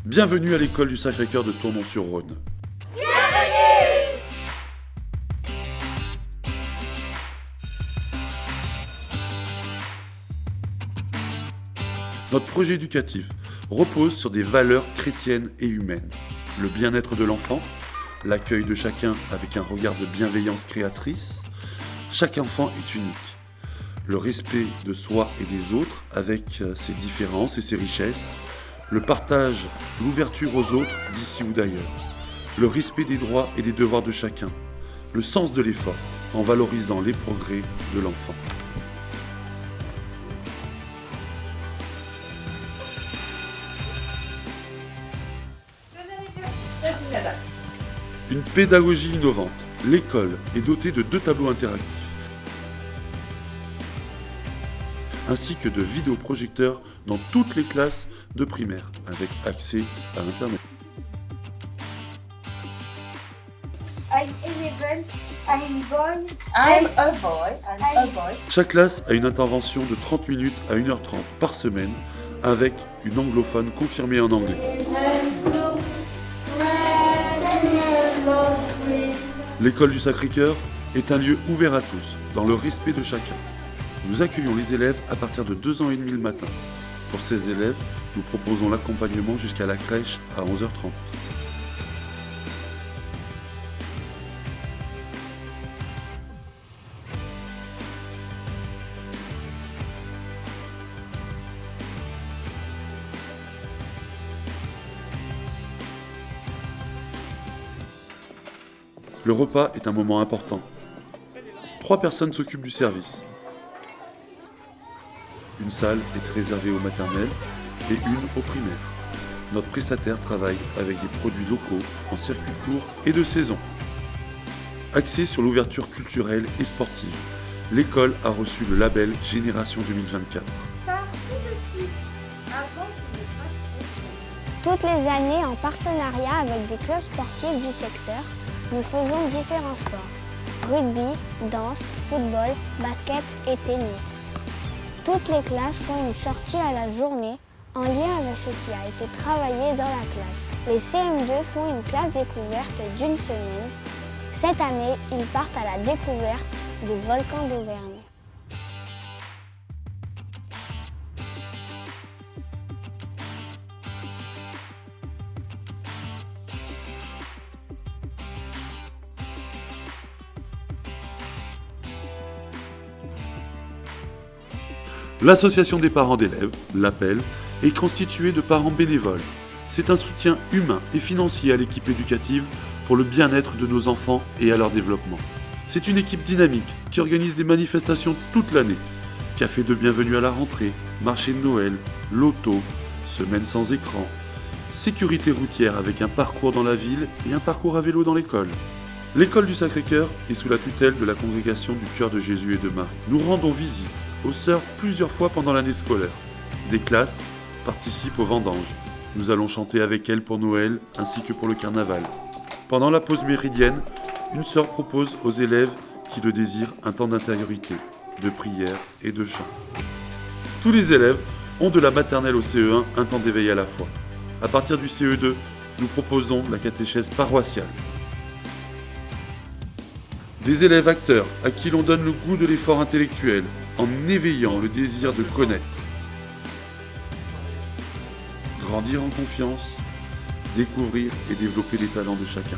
Bienvenue à l'école du Sacré-Cœur de Tournon-sur-Rhône. Notre projet éducatif repose sur des valeurs chrétiennes et humaines. Le bien-être de l'enfant, l'accueil de chacun avec un regard de bienveillance créatrice. Chaque enfant est unique. Le respect de soi et des autres avec ses différences et ses richesses. Le partage, l'ouverture aux autres d'ici ou d'ailleurs. Le respect des droits et des devoirs de chacun. Le sens de l'effort en valorisant les progrès de l'enfant. Une pédagogie innovante. L'école est dotée de 2 tableaux interactifs, ainsi que de vidéoprojecteurs dans toutes les classes de primaire, avec accès à Internet. I'm 11, I'm boy. I'm a boy, I'm a boy. Chaque classe a une intervention de 30 minutes à 1h30 par semaine, avec une anglophone confirmée en anglais. L'école du Sacré-Cœur est un lieu ouvert à tous, dans le respect de chacun. Nous accueillons les élèves à partir de 2 ans et demi le matin. Pour ces élèves, nous proposons l'accompagnement jusqu'à la crèche à 11h30. Le repas est un moment important. 3 personnes s'occupent du service. Une salle est réservée aux maternelles et une aux primaires. Notre prestataire travaille avec des produits locaux en circuit court et de saison. Axé sur l'ouverture culturelle et sportive, l'école a reçu le label Génération 2024. Toutes les années, en partenariat avec des clubs sportifs du secteur, nous faisons différents sports. Rugby, danse, football, basket et tennis. Toutes les classes font une sortie à la journée en lien avec ce qui a été travaillé dans la classe. Les CM2 font une classe découverte d'1 semaine. Cette année, ils partent à la découverte des volcans d'Auvergne. L'association des parents d'élèves, l'APEL, est constituée de parents bénévoles. C'est un soutien humain et financier à l'équipe éducative pour le bien-être de nos enfants et à leur développement. C'est une équipe dynamique qui organise des manifestations toute l'année. Café de bienvenue à la rentrée, marché de Noël, loto, semaine sans écran, sécurité routière avec un parcours dans la ville et un parcours à vélo dans l'école. L'école du Sacré-Cœur est sous la tutelle de la congrégation du Cœur de Jésus et de Marie. Nous rendons visite aux sœurs plusieurs fois pendant l'année scolaire. Des classes participent aux vendanges. Nous allons chanter avec elles pour Noël ainsi que pour le carnaval. Pendant la pause méridienne, une sœur propose aux élèves qui le désirent un temps d'intériorité, de prière et de chant. Tous les élèves ont de la maternelle au CE1 un temps d'éveil à la fois. À partir du CE2, nous proposons la catéchèse paroissiale. Des élèves acteurs à qui l'on donne le goût de l'effort intellectuel en éveillant le désir de connaître. Grandir en confiance, découvrir et développer les talents de chacun.